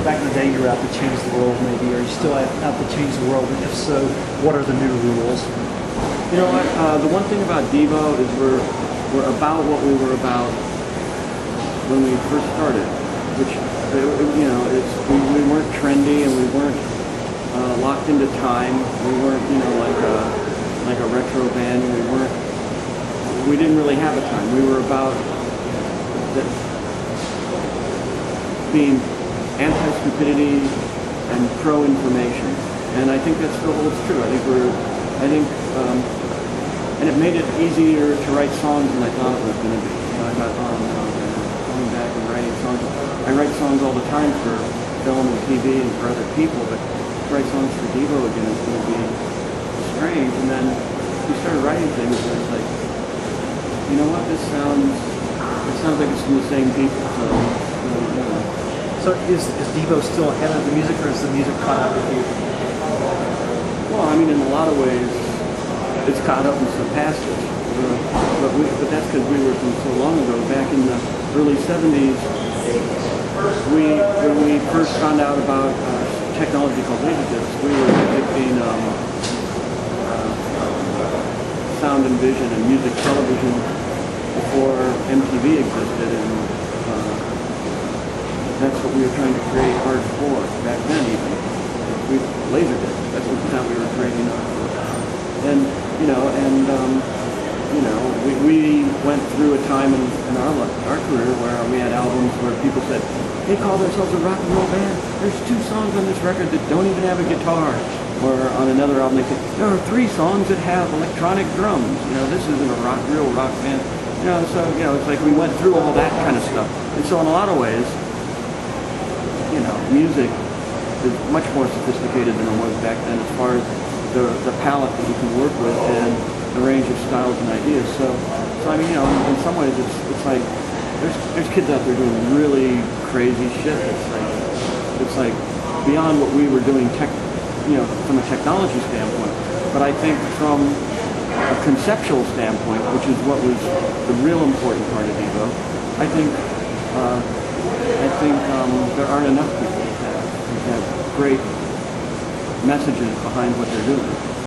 back in the day you were out to change the world, maybe? Are you still out to change the world? And if so, what are the new rules? You know what? The one thing about DEVO is we're about what we were about when we first started, which you know, we weren't trendy and we weren't locked into time. We weren't, you know, like a retro band. We didn't really have a time. We were about being anti-stupidity and pro-information, and I think that still holds true. And it made it easier to write songs than I thought it was going to be. You know, I thought, oh no, going back and writing songs. I write songs all the time for film and TV and for other people, but to write songs for DEVO again is going to be strange. And then we started writing things, and it's like, you know what? It sounds like it's from the same people. So, you know. So is DEVO still ahead of the music, or is the music caught up with you? Well, I mean, in a lot of ways, it's caught up and surpassed us. But that's because we were from so long ago. Back in the early 70s, when we first found out about technology called laserdiscs, we were depicting sound and vision and music television before MTV existed, and that's what we were trying to create art for back then. Even laserdiscs, that's what we thought we were creating art for. And we went through a time in our career where we had albums where people said, they call themselves a rock and roll band. There's 2 songs on this record that don't even have a guitar. Or on another album they say, there are 3 songs that have electronic drums. You know, this isn't a real rock band. You know, so, you know, it's like we went through all that kind of stuff. And so in a lot of ways, you know, music is much more sophisticated than it was back then as far as the palette that you can work with and the range of styles and ideas. So I mean, you know, in some ways it's like there's kids out there doing really crazy shit. It's like beyond what we were doing from a technology standpoint. But I think from a conceptual standpoint, which is what was the real important part of DEVO, I think there aren't enough people that have great messages behind what they're doing.